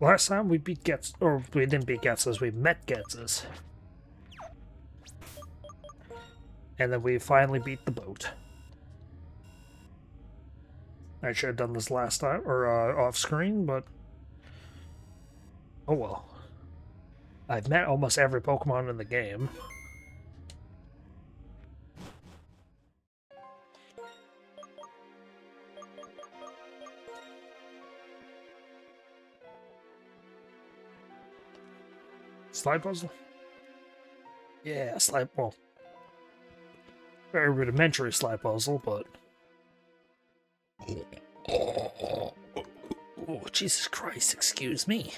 Last time we beat Ghetsis, or we didn't beat Ghetsis, we met Ghetsis. And then we finally beat the boat. I should have done this last time, or off screen, but oh well. I've met almost every Pokemon in the game. Slide puzzle? Yeah, slide, well, very rudimentary slide puzzle, but... Oh, Jesus Christ, excuse me.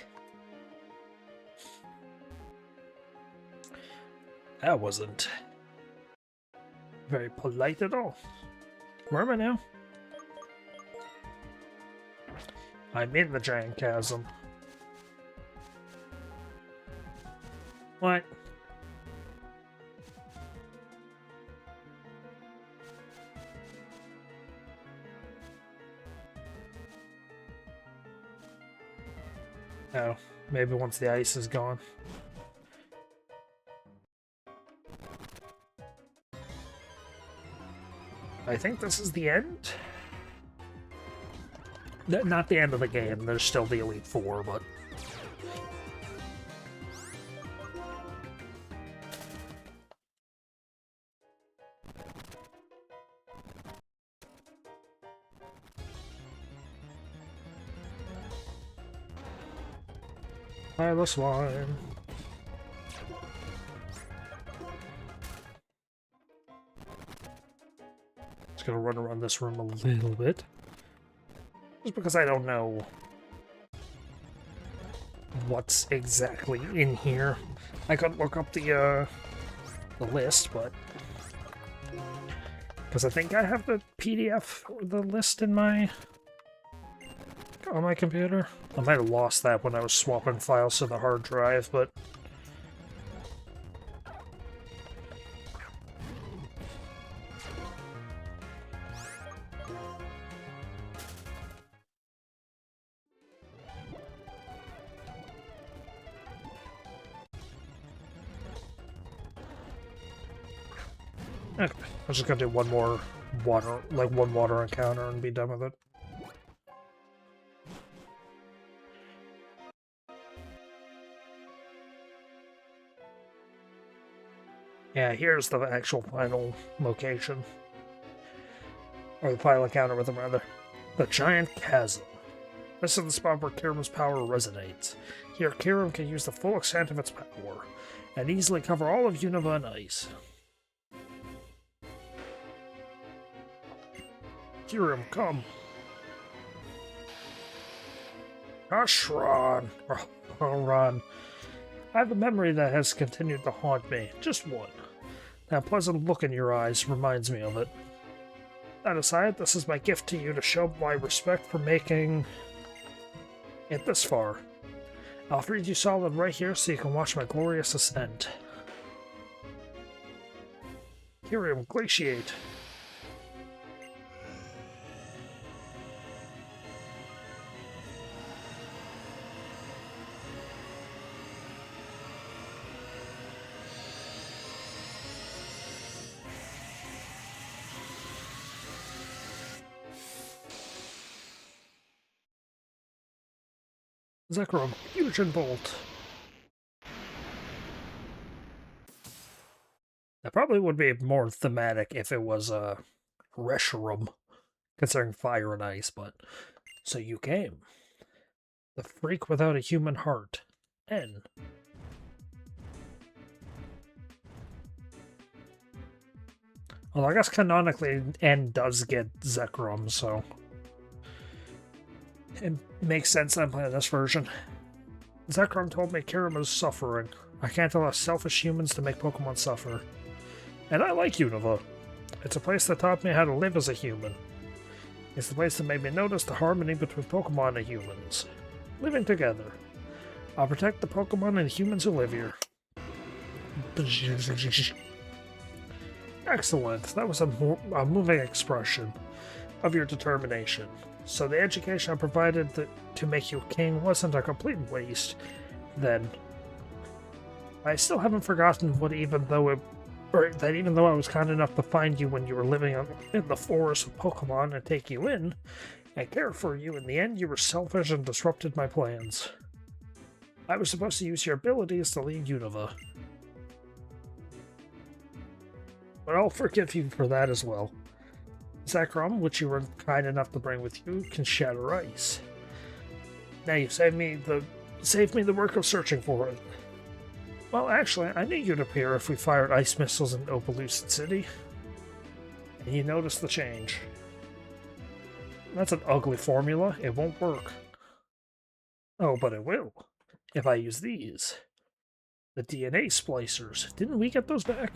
That wasn't very polite at all. Where am I now? I'm in the giant chasm. What? Oh, maybe once the ice is gone. I think this is the end? Not the end of the game, there's still the Elite Four, but... the slime. Just gonna run around this room a little bit. Just because I don't know what's exactly in here. I could look up the list, but... because I think I have the PDF or the list in my... on my computer. I might have lost that when I was swapping files to the hard drive, but... okay, I'm just gonna do one more water, like one water encounter and be done with it. Yeah, here's the actual final location. Or the final encounter with him, rather. The Giant Chasm. This is the spot where Kyreum's power resonates. Here, Kyreum can use the full extent of its power, and easily cover all of Unova in ice. Kyreum, come! Gosh, Ron! Oh, Ron. I have a memory that has continued to haunt me. Just one. That pleasant look in your eyes reminds me of it. That aside, this is my gift to you to show my respect for making it this far. I'll freeze you solid right here so you can watch my glorious ascent. Kyreum, glaciate. Zekrom, Fusion Bolt. That probably would be more thematic if it was a Reshiram, considering fire and ice, but so you came. The freak without a human heart. N. Well, I guess canonically N does get Zekrom, so it makes sense that I'm playing this version. Zekrom told me Kyreum is suffering. I can't allow selfish humans to make Pokemon suffer. And I like Unova. It's a place that taught me how to live as a human. It's the place that made me notice the harmony between Pokemon and humans. Living together. I'll protect the Pokemon and humans who live here. Excellent. That was a moving expression of your determination. So the education I provided to make you king wasn't a complete waste, then. I still haven't forgotten that even though I was kind enough to find you when you were living in the forest of Pokemon and take you in, I cared for you. In the end, you were selfish and disrupted my plans. I was supposed to use your abilities to lead Unova. But I'll forgive you for that as well. Zekrom, which you were kind enough to bring with you, can shatter ice. Now you've saved me the work of searching for it. Well, actually, I knew you'd appear if we fired ice missiles in Opelucid City. And you noticed the change. That's an ugly formula. It won't work. Oh, but it will. If I use these. The DNA splicers. Didn't we get those back?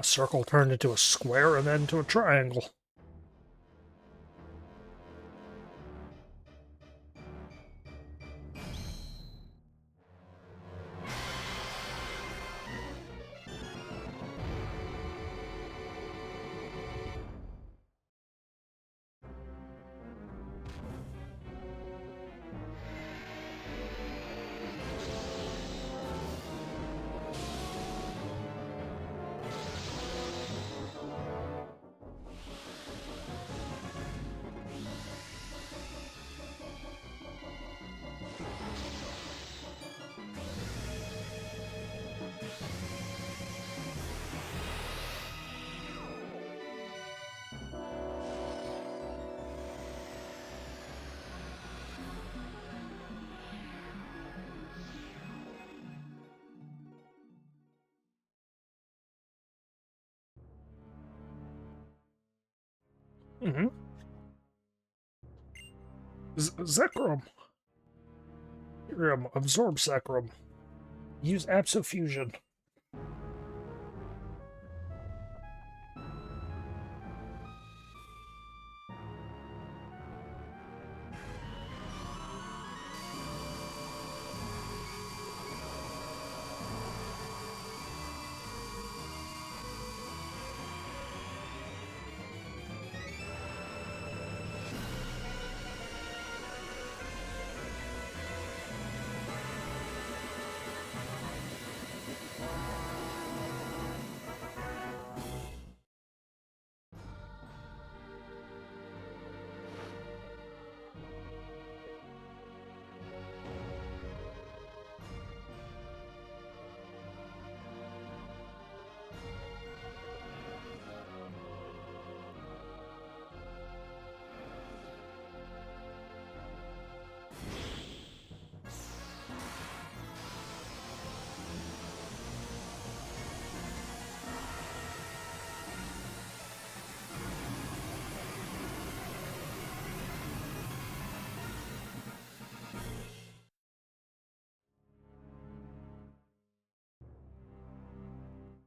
A circle turned into a square and then into a triangle. Mm-hmm. Zekrom. Kyreum, absorb Zekrom. Use Absofusion.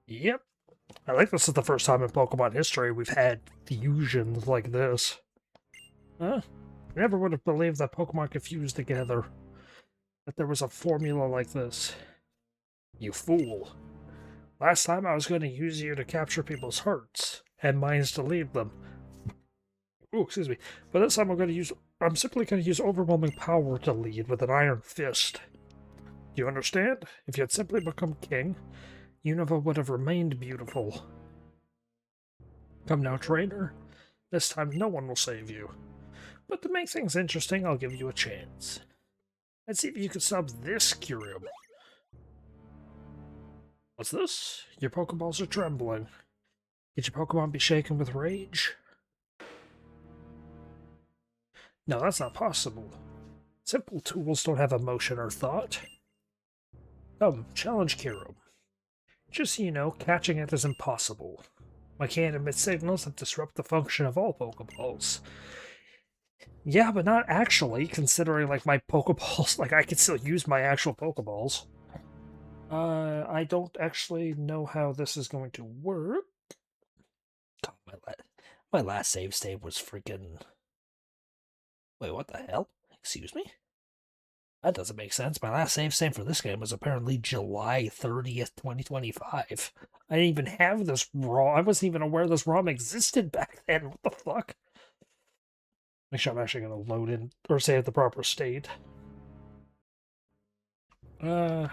Yep. I think this is the first time in Pokemon history we've had fusions like this. Huh? I never would have believed that Pokemon could fuse together. That there was a formula like this. You fool. Last time I was going to use you to capture people's hearts, and minds to lead them. Ooh, excuse me. But this time I'm simply going to use overwhelming power to lead with an iron fist. Do you understand? If you had simply become king, Unova would have remained beautiful. Come now, trainer. This time no one will save you. But to make things interesting, I'll give you a chance. Let's see if you can stop this Kyreum. What's this? Your Pokeballs are trembling. Could your Pokemon be shaken with rage? No, that's not possible. Simple tools don't have emotion or thought. Come, challenge Kyreum. Just so you know, catching it is impossible. I can't emit signals that disrupt the function of all Pokeballs. Yeah, but not actually, considering, like, my Pokeballs, like, I can still use my actual Pokeballs. I don't actually know how this is going to work. God, My last save was freaking... Wait, what the hell? Excuse me? That doesn't make sense. My last save for this game was apparently July 30th, 2025. I didn't even have this ROM. I wasn't even aware this ROM existed back then. What the fuck? Make sure I'm actually going to load in or save the proper state. How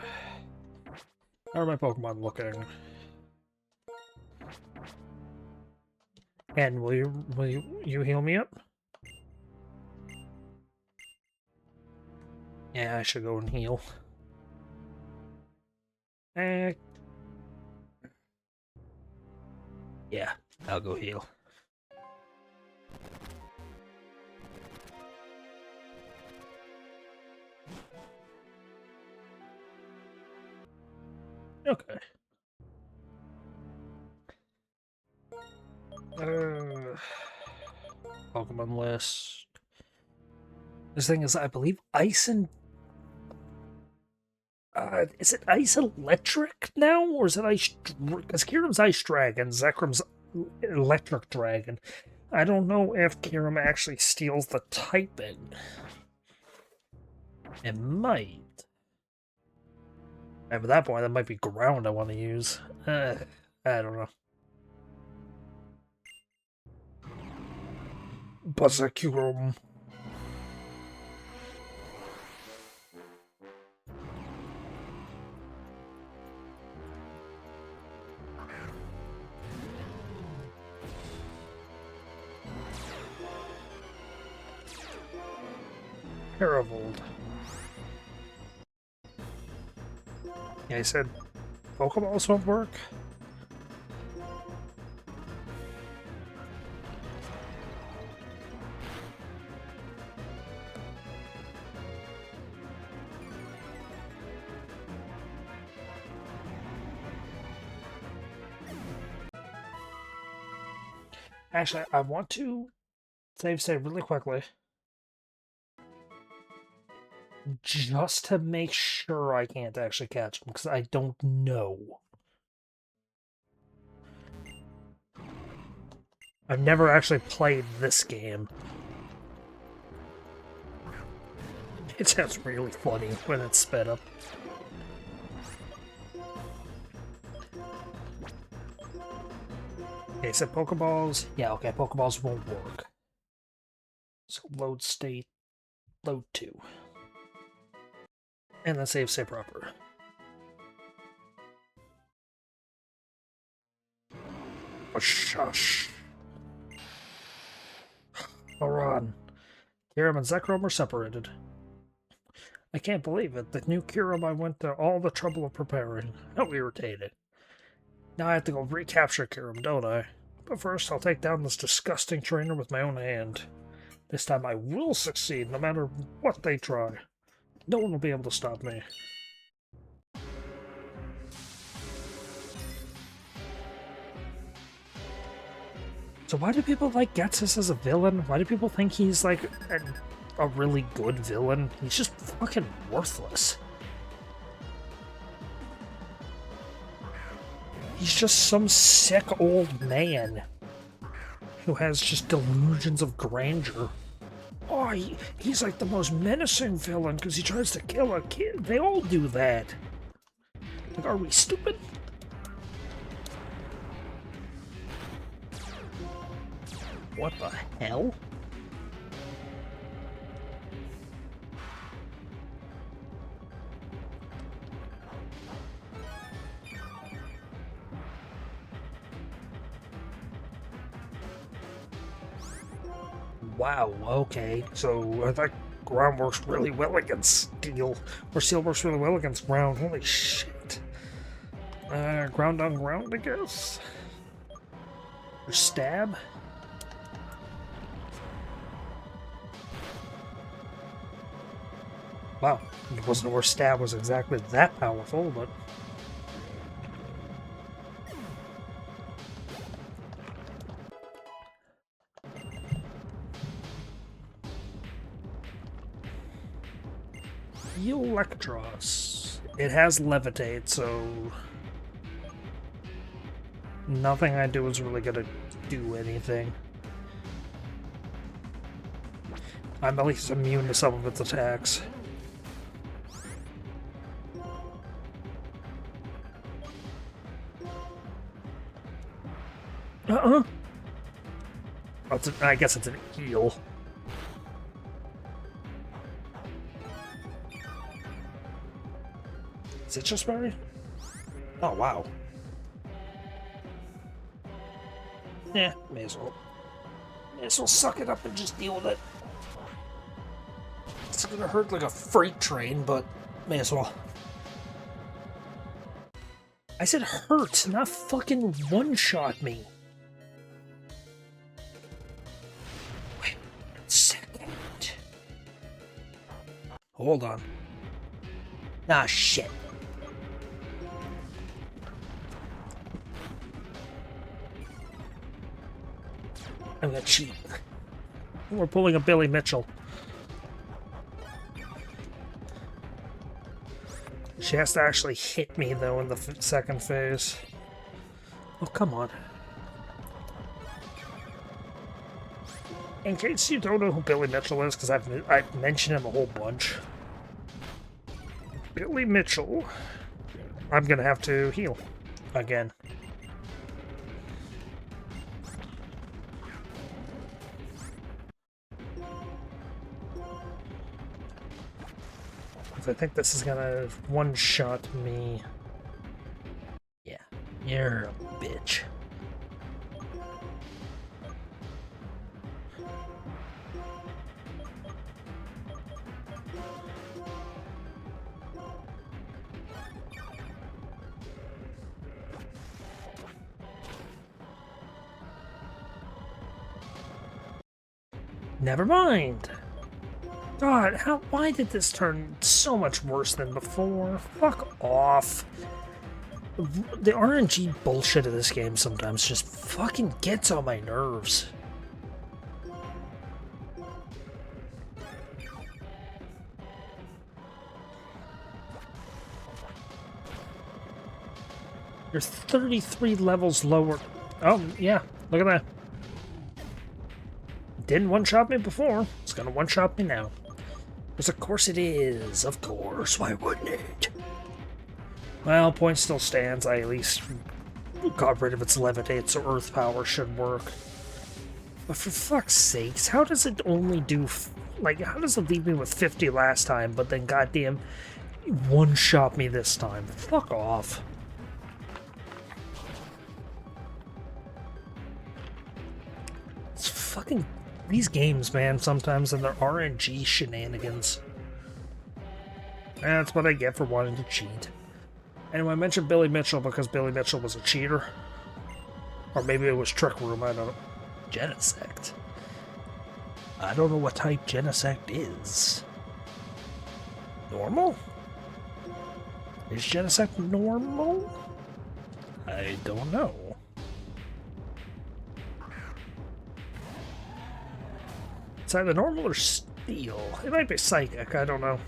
are my Pokemon looking? And will you heal me up? Yeah, I should go and heal. Yeah, I'll go heal. Okay. Pokemon list. This thing is, I believe, Ice and... is it Ice Electric now? Or is it Ice... Because Kyreum's Ice Dragon, Zekrum's Electric Dragon. I don't know if Kyreum actually steals the typing. It might. At that point, that might be Ground I want to use. I don't know. Kyreum. Heravold. Yeah, I said Pokeballs won't work. Actually, I want to save really quickly. Just to make sure I can't actually catch them, because I don't know. I've never actually played this game. It sounds really funny when it's sped up. Okay, so Pokeballs... Yeah, okay, Pokeballs won't work. So load state, load 2. And then save proper. Oh, shush. Moron. Kyreum and Zekrom are separated. I can't believe it. The new Kyreum I went to all the trouble of preparing. How irritated. Now I have to go recapture Kyreum, don't I? But first, I'll take down this disgusting trainer with my own hand. This time I will succeed, no matter what they try. No one will be able to stop me. So why do people like Ghetsis as a villain? Why do people think he's like a really good villain? He's just fucking worthless. He's just some sick old man who has just delusions of grandeur. Oh, he's like the most menacing villain because he tries to kill a kid. They all do that. Like, are we stupid? What the hell? Wow, okay. So I think ground works really well against steel. Or steel works really well against ground. Holy shit. Ground on ground, I guess? Or stab? Wow, it wasn't aware stab was exactly that powerful, but... Electros. It has levitate, so... nothing I do is really gonna do anything. I'm at least immune to some of its attacks. Uh-uh. Oh, I guess it's an eel. Is it just berry? Oh, wow. Yeah, may as well. May as well suck it up and just deal with it. It's gonna hurt like a freight train, but may as well. I said hurt, not fucking one-shot me. Wait a second. Hold on. Ah, shit. I'm gonna cheat. We're pulling a Billy Mitchell. She has to actually hit me, though, in the second phase. Oh, come on. In case you don't know who Billy Mitchell is, because I've mentioned him a whole bunch. Billy Mitchell. I'm gonna have to heal. Again. I think this is gonna one-shot me. Yeah, you're a bitch. Never mind. God, why did this turn so much worse than before? Fuck off. The RNG bullshit of this game sometimes just fucking gets on my nerves. You're 33 levels lower. Oh, yeah, look at that. Didn't one-shot me before. It's gonna one-shot me now. Because of course it is. Of course. Why wouldn't it? Well, point still stands. I at least got rid of its levitate, so earth power should work. But for fuck's sakes, how does it only do... Like, how does it leave me with 50 last time, but then goddamn one-shot me this time? Fuck off. It's fucking... These games, man, sometimes, and their RNG shenanigans. That's what I get for wanting to cheat. Anyway, I mentioned Billy Mitchell because Billy Mitchell was a cheater. Or maybe it was Trick Room, I don't know. Genesect. I don't know what type Genesect is. Normal? Is Genesect normal? I don't know. It's either normal or steel. It might be psychic, I don't know.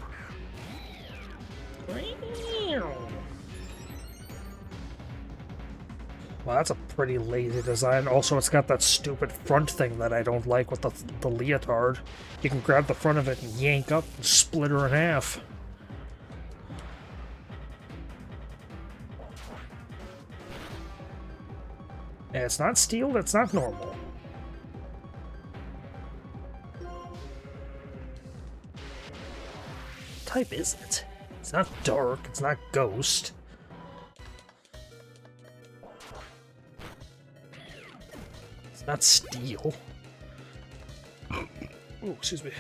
Well, that's a pretty lazy design. Also, it's got that stupid front thing that I don't like with the leotard. You can grab the front of it and yank up and split her in half. And it's not steel, it's not normal. Type is it? It's not dark, it's not ghost. It's not steel. Oh, excuse me.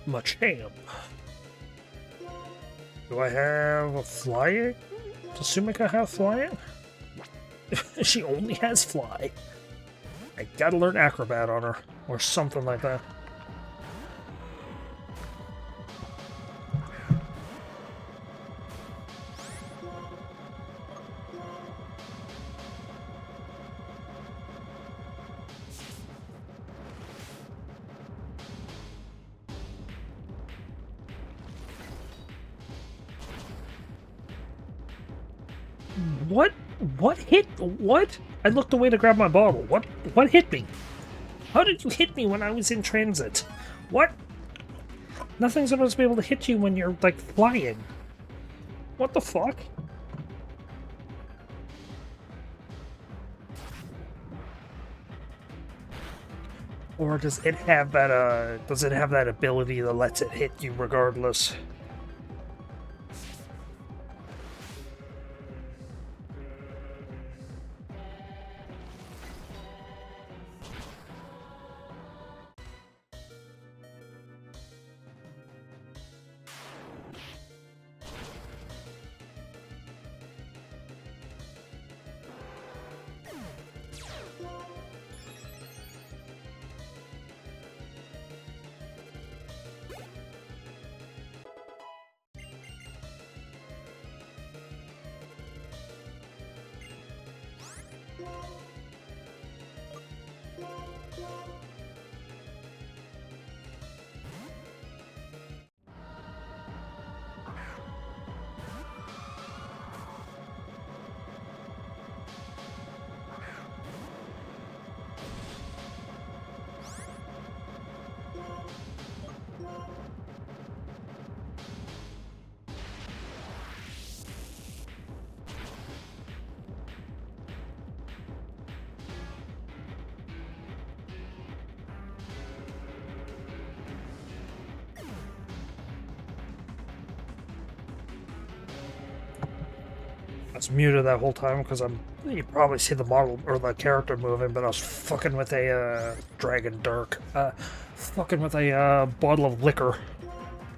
Much ham. Do I have a flying? Does Sumika have flying? She only has fly. I gotta learn acrobat on her, or something like that. What? What hit? What? I looked away to grab my bottle. What hit me? How did you hit me when I was in transit? What? Nothing's supposed to be able to hit you when you're, like, flying. What the fuck? Or does it have that ability that lets it hit you regardless? I was muted that whole time because you probably see the model or the character moving, but I was fucking with a Dragon Dark. Fucking with a bottle of liquor.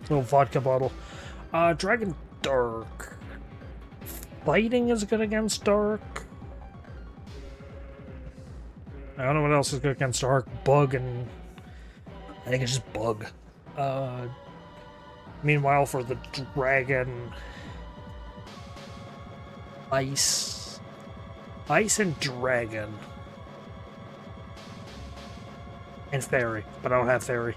Little vodka bottle. Dragon Dark. Fighting is good against Dark. I don't know what else is good against Dark. Bug and... I think it's just Bug. Meanwhile, for the Dragon... Ice and Dragon. And Fairy, but I don't have Fairy.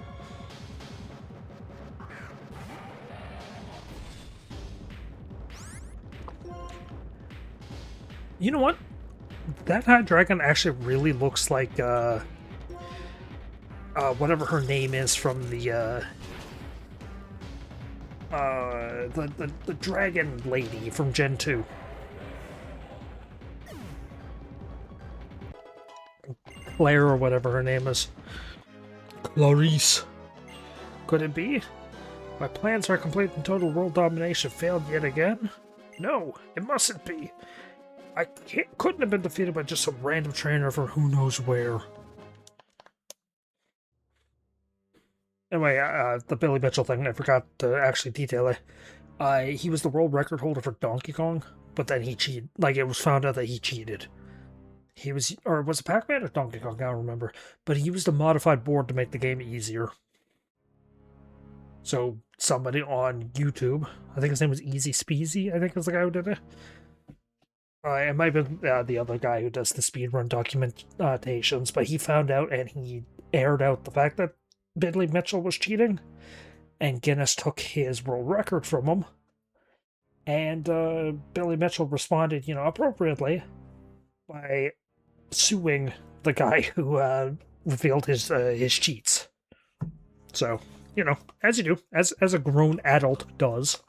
You know what? That High Dragon actually really looks like, whatever her name is from the Dragon Lady from Gen 2. Claire or whatever her name is. Clarice. Could it be? My plans for complete and total world domination failed yet again? No, it mustn't be. I couldn't have been defeated by just some random trainer from who knows where. Anyway, the Billy Mitchell thing, I forgot to actually detail it. He was the world record holder for Donkey Kong, but then he cheated. Like, it was found out that he cheated. He was, or was it Pac-Man or Donkey Kong? I don't remember. But he used a modified board to make the game easier. So, somebody on YouTube, I think his name was Easy Speezy, I think was the guy who did it. It might have been the other guy who does the speedrun documentations, but he found out and he aired out the fact that Billy Mitchell was cheating, and Guinness took his world record from him. And Billy Mitchell responded, appropriately by suing the guy who revealed his cheats. So, as you do, as a grown adult does.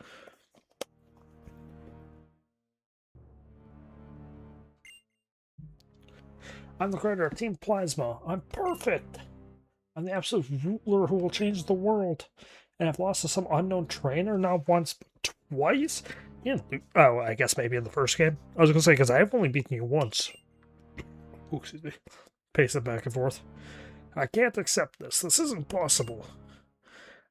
I'm the creator of Team Plasma. I'm perfect. I'm the absolute ruler who will change the world. And I've lost to some unknown trainer not once but twice? Oh, I guess maybe in the first game. I was going to say, because I've only beaten you once. Ooh, excuse me. Pacing back and forth. I can't accept this. This isn't possible.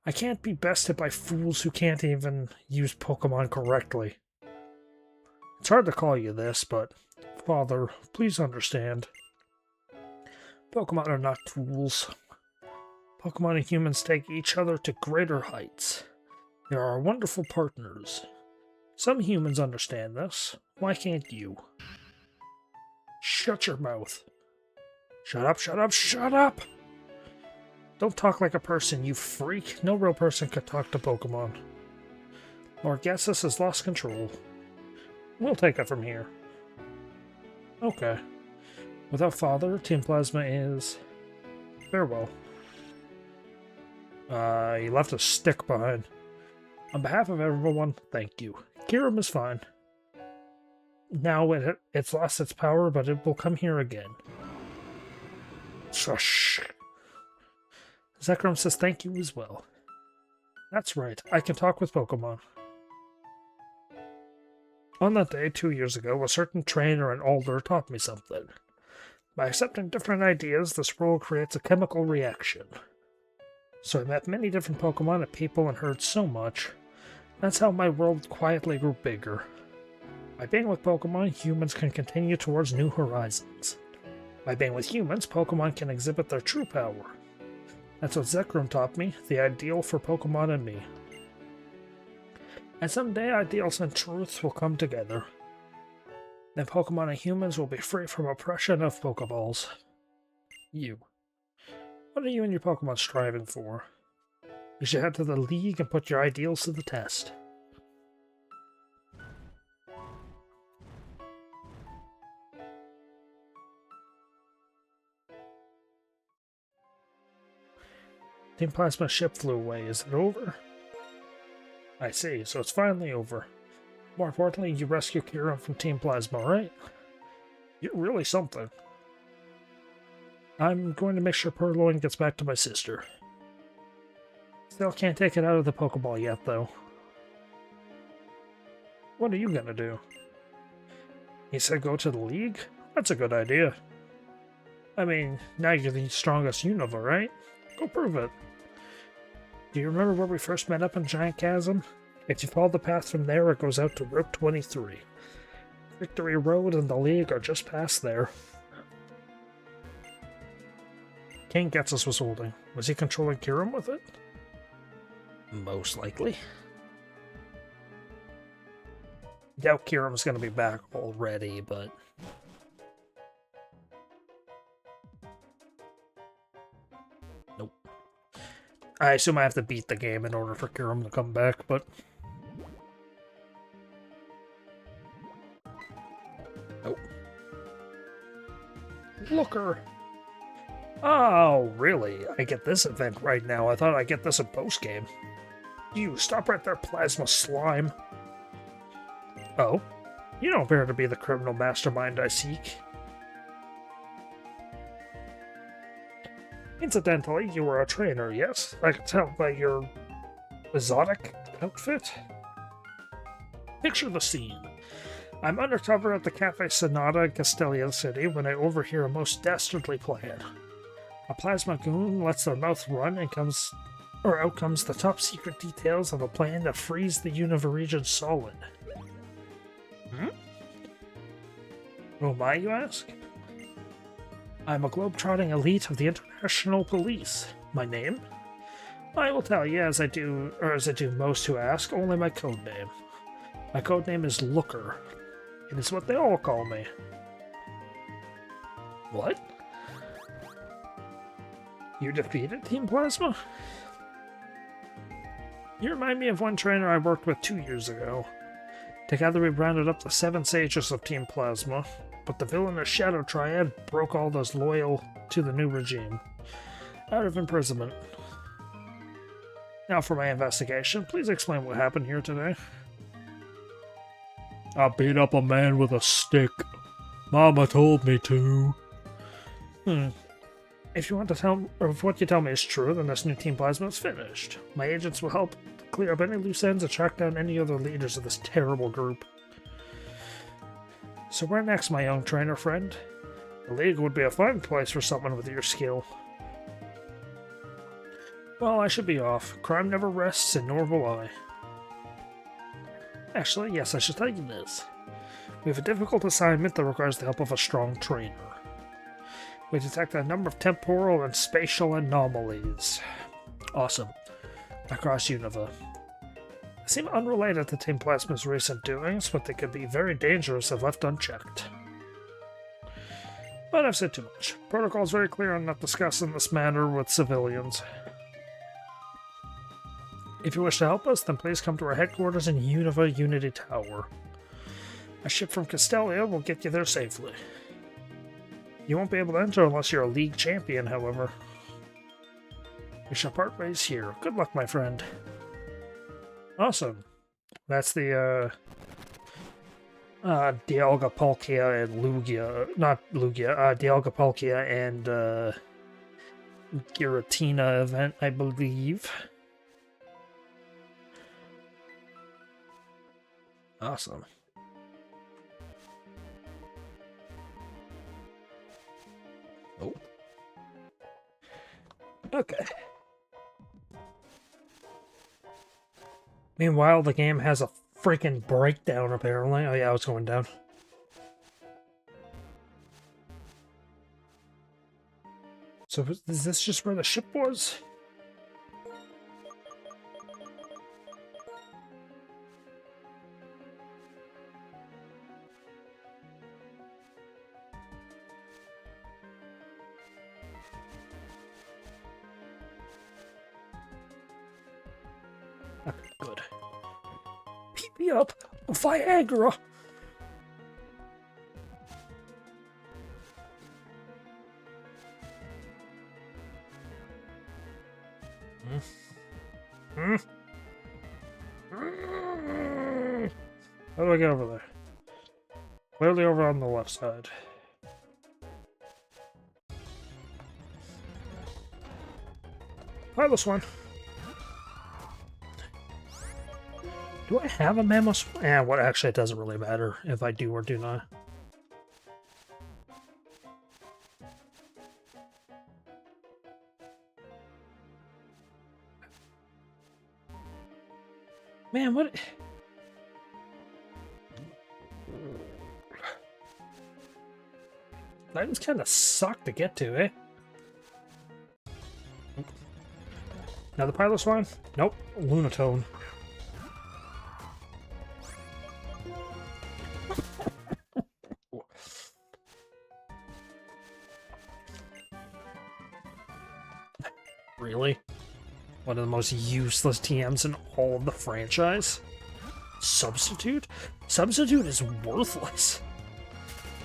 I can't be bested by fools who can't even use Pokemon correctly. It's hard to call you this, but... Father, please understand. Pokemon are not tools. Pokemon and humans take each other to greater heights. They are our wonderful partners. Some humans understand this. Why can't you? Shut your mouth. Shut up, shut up, shut up! Don't talk like a person, you freak. No real person could talk to Pokemon. Lord Ghetsis has lost control. We'll take it from here. Okay. Without Father, Team Plasma is... Farewell. He left a stick behind. On behalf of everyone, thank you. Kyreum is fine. Now it's lost its power, but it will come here again. Shush. Zekrom says thank you as well. That's right, I can talk with Pokemon. On that day, 2 years ago, a certain trainer in Alder taught me something. By accepting different ideas, this world creates a chemical reaction. So I met many different Pokemon and people and heard so much. That's how my world quietly grew bigger. By being with Pokemon, humans can continue towards new horizons. By being with humans, Pokemon can exhibit their true power. That's what Zekrom taught me, the ideal for Pokemon and me. And someday ideals and truths will come together. Then Pokemon and humans will be free from oppression of Pokeballs. You. What are you and your Pokemon striving for? You should head to the League and put your ideals to the test. Team Plasma's ship flew away. Is it over? I see, so it's finally over. More importantly, you rescue Kyreum from Team Plasma, right? You're really something. I'm going to make sure Purloin gets back to my sister. Still can't take it out of the Pokeball yet, though. What are you gonna do? He said go to the League? That's a good idea. I mean, now you're the strongest Unova, right? Go prove it. Do you remember where we first met up in Giant Chasm? If you follow the path from there, it goes out to Route 23. Victory Road and the League are just past there. King Ghetsis was holding. Was he controlling Kyreum with it? Most likely. Doubt Kyreum's gonna be back already, but... Nope. I assume I have to beat the game in order for Kyreum to come back, but... Nope. Looker! Oh, really? I get this event right now. I thought I'd get this in post-game. You, stop right there, Plasma Slime. Oh? You don't appear to be the criminal mastermind I seek. Incidentally, you were a trainer, yes? I can tell by your exotic outfit. Picture the scene. I'm undercover at the Cafe Sonata in Castelia City when I overhear a most dastardly plan. A plasma goon lets their mouth run and out comes the top secret details of a plan to freeze the Unova region solid. Who am I, you ask? I'm a globe-trotting elite of the International Police. My name? I will tell you, as I do most who ask, only my code name. My code name is Looker. It is what they all call me. What? You defeated Team Plasma? You remind me of one trainer I worked with 2 years ago. Together we rounded up the 7 sages of Team Plasma, but the villainous Shadow Triad broke all those loyal to the new regime. Out of imprisonment. Now for my investigation, please explain what happened here today. I beat up a man with a stick. Mama told me to. If you want to tell, or if what you tell me is true, then this new Team Plasma is finished. My agents will help clear up any loose ends and track down any other leaders of this terrible group. So where next, my young trainer friend? The League would be a fine place for someone with your skill. Well, I should be off. Crime never rests, and nor will I. Actually, yes, I should tell you this. We have a difficult assignment that requires the help of a strong trainer. We detect a number of temporal and spatial anomalies. Awesome. Across Unova. They seem unrelated to Team Plasma's recent doings, but they could be very dangerous if left unchecked. But I've said too much. Protocol is very clear on not discussing this matter with civilians. If you wish to help us, then please come to our headquarters in Unova Unity Tower. A ship from Castelia will get you there safely. You won't be able to enter unless you're a League champion, however. We shall part ways here. Good luck, my friend. Awesome. That's the, Dialga and Lugia. Not Lugia, Dialga and, Giratina event, I believe. Awesome. Oh. Okay. Meanwhile, the game has a freaking breakdown, apparently. Oh yeah, it's going down. So is this just where the ship was? Okay, good. Beat me up, Viagra! How do I get over there? Clearly over on the left side. Pilot one. Do I have a mammoth? What actually, it doesn't really matter if I do or do not. Man, what? Items kind of suck to get to, eh? Another pilot swine? Nope. Lunatone. Really? One of the most useless TMs in all of the franchise? Substitute? Substitute is worthless.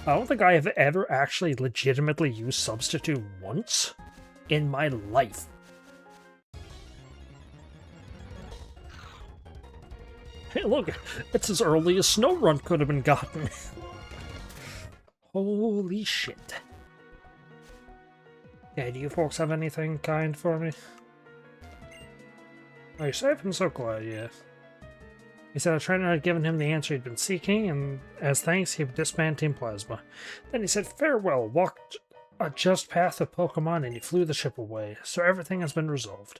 I don't think I have ever actually legitimately used Substitute once in my life. Hey, look, it's as early as Snowrun could have been gotten. Holy shit. Yeah, do you folks have anything kind for me? Oh, you're safe and so quiet, yeah. He said a trainer had given him the answer he'd been seeking, and as thanks, he would disband Team Plasma. Then he said farewell, walked a just path of Pokemon, and he flew the ship away, so everything has been resolved.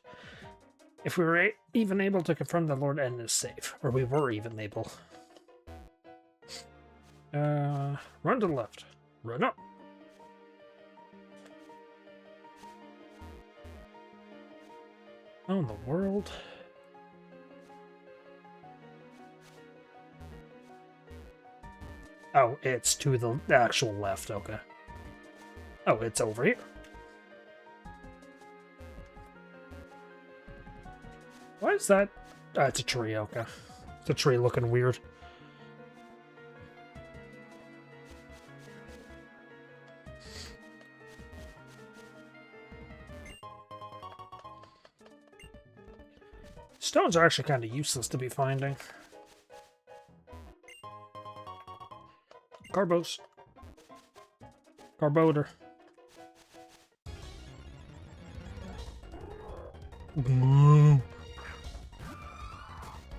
If we were even able to confirm that Lord N is safe, or we were even able. Run to the left. Run up. How in the world? Oh, it's to the actual left, okay. Oh, it's over here. Why is that? It's a tree, okay. It's a tree looking weird. Stones are actually kind of useless to be finding. Carbos. Carboder.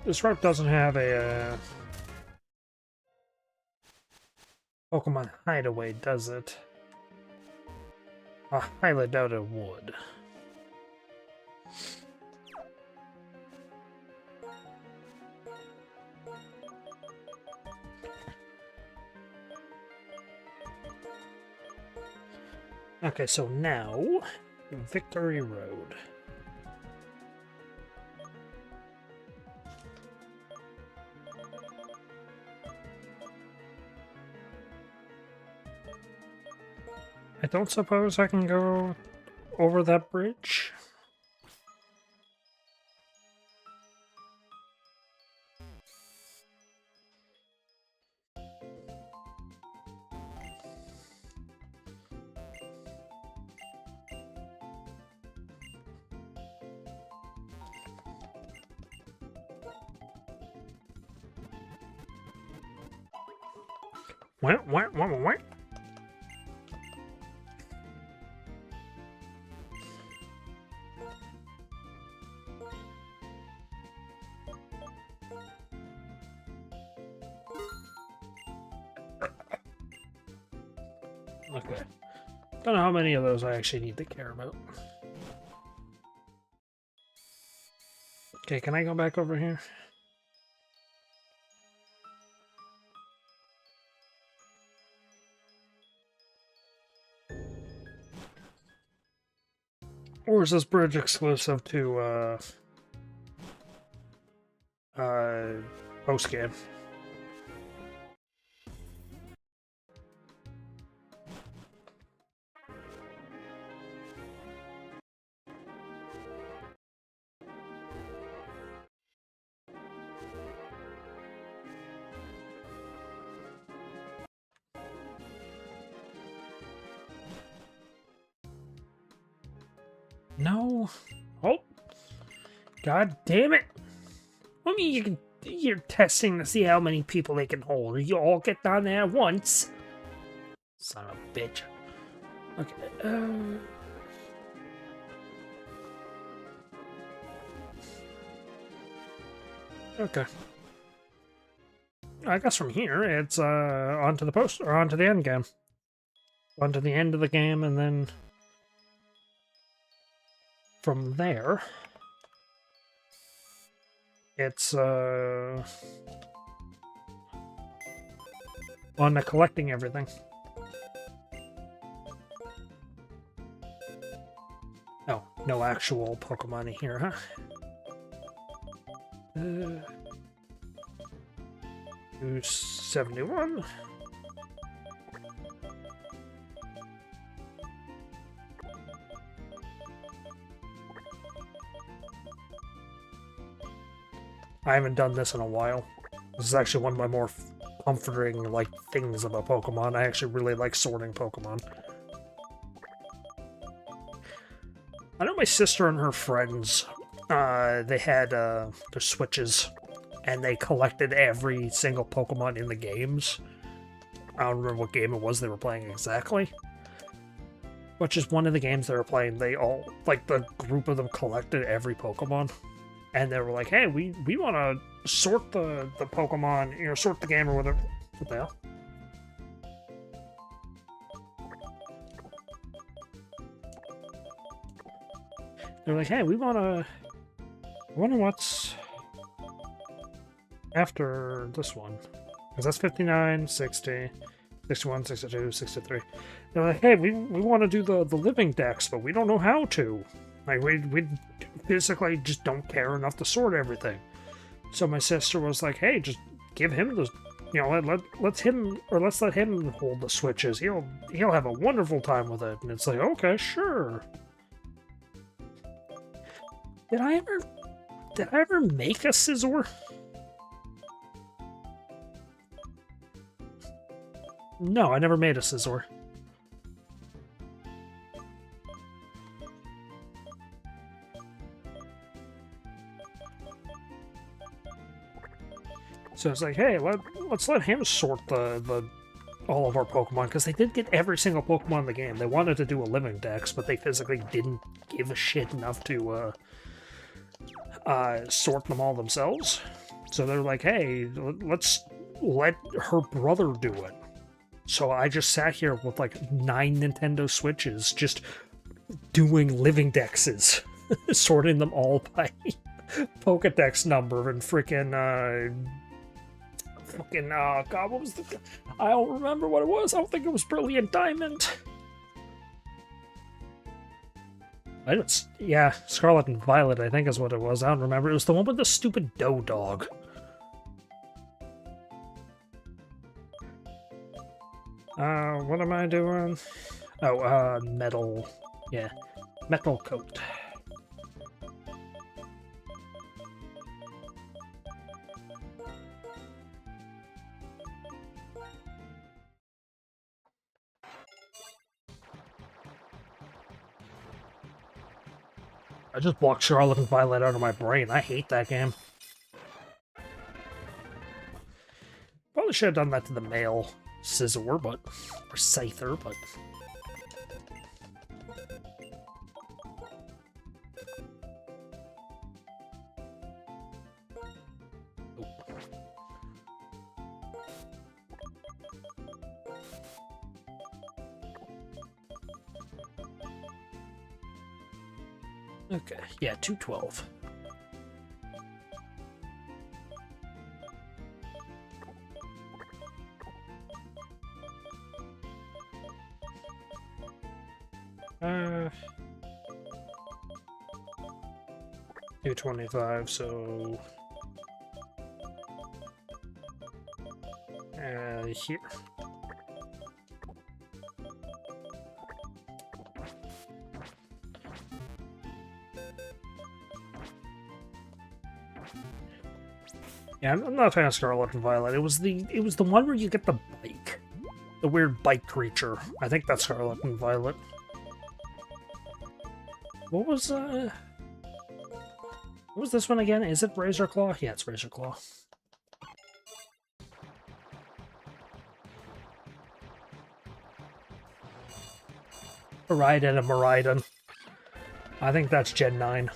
This route doesn't have a Pokemon hideaway, does it? I highly doubt it would. Okay, so now, Victory Road. I don't suppose I can go over that bridge? Wah, wah, wah, wah, wah. Okay. Don't know how many of those I actually need to care about. Okay, can I go back over here? Or is this bridge exclusive to, post-game? No. Oh. God damn it. I mean, you're testing to see how many people they can hold. You all get down there at once. Son of a bitch. Okay. Okay. I guess from here, it's, onto the post, or onto the end game. Onto the end of the game, and then from there, it's, on to collecting everything. Oh, no actual Pokemon in here, huh? 271. I haven't done this in a while. This is actually one of my more comforting, like, things about Pokemon. I actually really like sorting Pokemon. I know my sister and her friends, they had, their Switches, and they collected every single Pokemon in the games. I don't remember what game it was they were playing exactly. But just one of the games they were playing, they all, like, the group of them collected every Pokemon. And they were like, hey, we want to sort the Pokemon, you know, sort the game or whatever. What the hell? They're like, hey, we want to... I wonder what's after this one. Because that's 59, 60, 61, 62, 63. They're like, hey, we want to do the living decks, but we don't know how to. Like, we basically just don't care enough to sort everything. So my sister was like, hey, just give him the... You know, let's let him hold the Switches. He'll have a wonderful time with it. And it's like, okay, sure. Did I ever make a Scizor? No, I never made a Scizor. So it's like, hey, let's let him sort all of our Pokemon, because they did get every single Pokemon in the game. They wanted to do a living dex, but they physically didn't give a shit enough to sort them all themselves. So they're like, hey, let's let her brother do it. So I just sat here with like 9 Nintendo Switches, just doing living dexes, sorting them all by Pokedex number and freaking, God, what was the... I don't remember what it was. I don't think it was Brilliant Diamond. Yeah, Scarlet and Violet, I think is what it was. I don't remember. It was the one with the stupid dough dog. What am I doing? Oh, metal. Yeah, metal coat. I just blocked Charlotte and Violet out of my brain. I hate that game. Probably should have done that to the male Scizor, but... Or Scyther, but... Okay, yeah, 212. Uh, 225, so... here. Yeah, I'm not a fan of Scarlet and Violet. It was the one where you get the bike. The weird bike creature. I think that's Scarlet and Violet. What was this one again? Is it Razor Claw? Yeah, it's Razor Claw. Miraidon and Miraidon. I think that's Gen 9.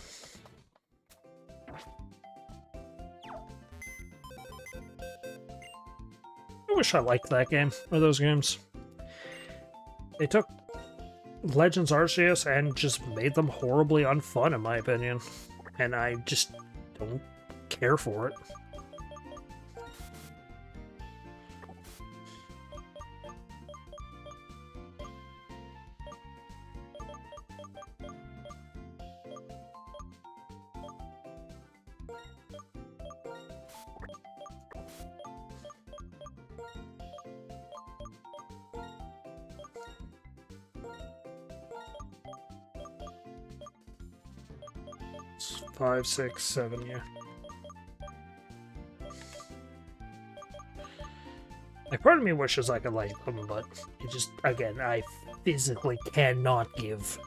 I wish I liked that game, or those games. They took Legends Arceus and just made them horribly unfun, in my opinion. And I just don't care for it. It's 5, 6, 7, yeah. Like, part of me wishes I could like them, but it just, again, I physically cannot give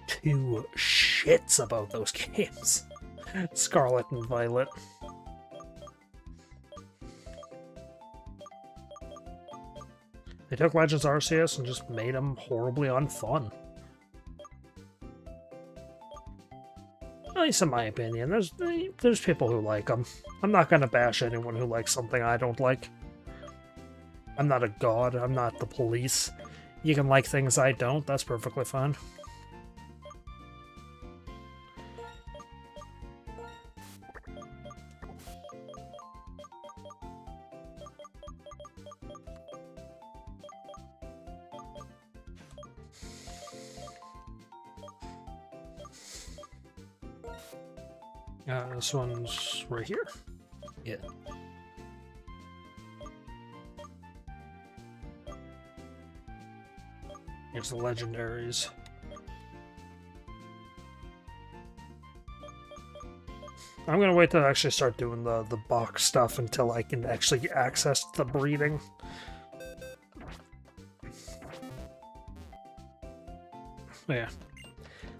two shits about those games. Scarlet and Violet. They took Legends Arceus and just made them horribly unfun. At least in my opinion. There's people who like them. I'm not gonna bash anyone who likes something I don't like. I'm not a god, I'm not the police. You can like things I don't, that's perfectly fine. This one's right here? Yeah. Here's the legendaries. I'm gonna wait to actually start doing the box stuff until I can actually access the breeding. Yeah.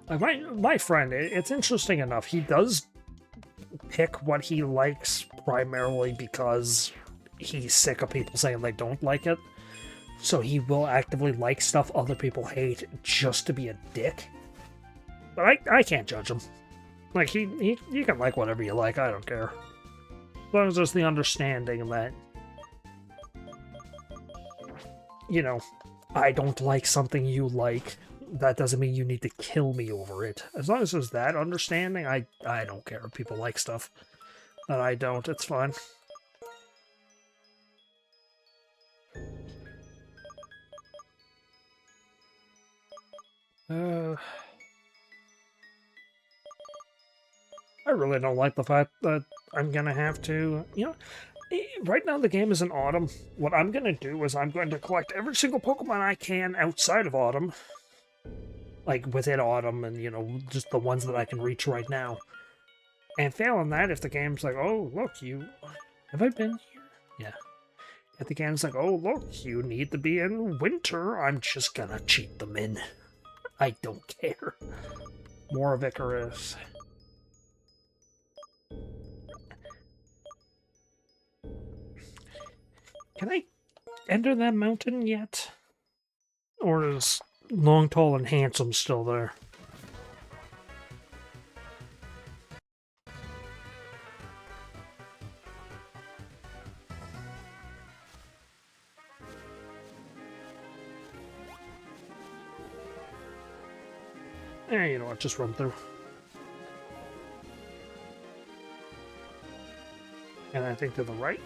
Like my friend, it's interesting enough. He does pick what he likes primarily because he's sick of people saying they don't like it. So he will actively like stuff other people hate just to be a dick. But I can't judge him. Like, you can like whatever you like, I don't care. As long as there's the understanding that, you know, I don't like something you like, that doesn't mean you need to kill me over it. As long as there's that understanding, I don't care if people like stuff that I don't, it's fine. I really don't like the fact that I'm gonna have to, you know, right now the game is in Autumn. What I'm gonna do is I'm going to collect every single Pokemon I can outside of Autumn. Like, within Autumn and, you know, just the ones that I can reach right now. And failing that, if the game's like, oh, look, you... Have I been here? Yeah. If the game's like, oh, look, you need to be in winter, I'm just gonna cheat them in. I don't care. More of Icarus. enter that mountain yet? Or is Long, Tall, and Handsome still there? You know what, just run through. And I think to the right.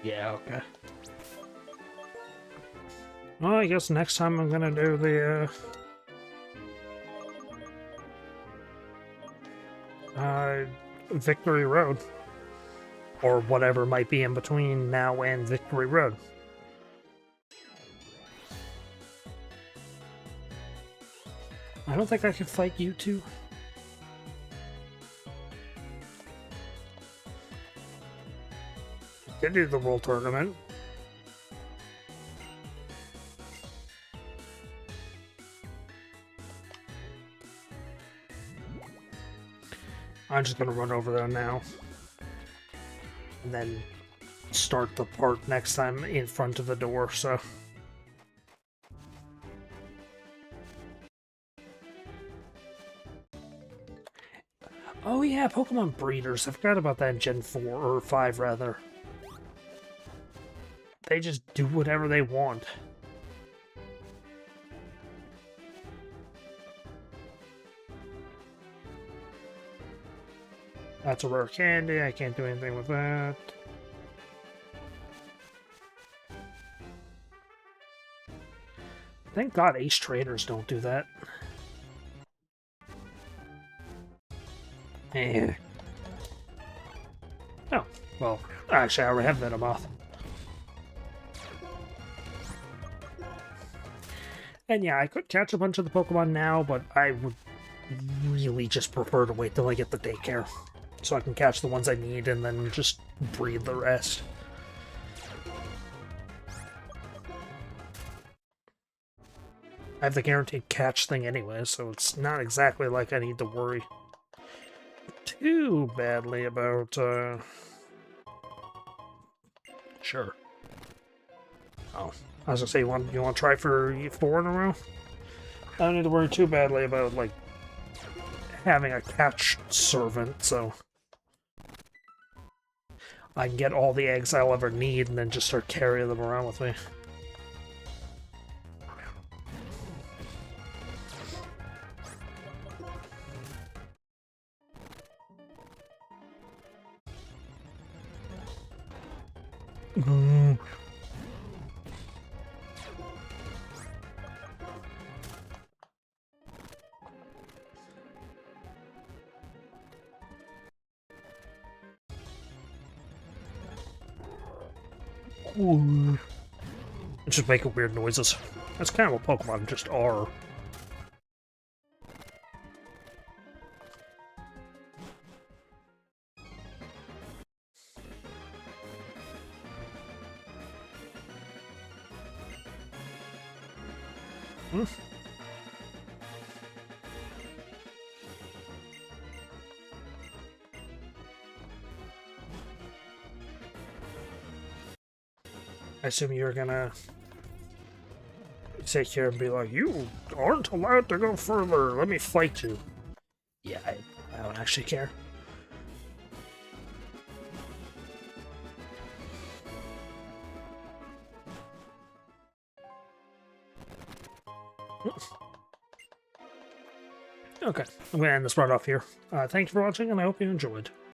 Yeah, okay. Well, I guess next time I'm gonna do the, Victory Road. Or whatever might be in between now and Victory Road. I don't think I can fight you two. Did do the World Tournament. I'm just gonna run over there now. And then start the part next time in front of the door, so... Oh yeah, Pokemon breeders. I forgot about that in Gen 4, or 5 rather. They just do whatever they want. That's a rare candy, I can't do anything with that. Thank God Ace Traders don't do that. Eh. Oh, well, actually I already have Venomoth. And yeah, I could catch a bunch of the Pokemon now, but I would really just prefer to wait till I get the daycare. So I can catch the ones I need and then just breed the rest. I have the guaranteed catch thing anyway, so it's not exactly like I need to worry too badly about, Sure. Oh, I was gonna say, you want to try for 4 in a row? I don't need to worry too badly about, like, having a catch servant, so... I can get all the eggs I'll ever need and then just start carrying them around with me. It's just making weird noises. That's kind of what Pokemon just are. Hmm? I assume you're gonna sit here and be like, you aren't allowed to go further, let me fight you. Yeah, I don't actually care. Okay, I'm gonna end this right off here. Thank you for watching, and I hope you enjoyed.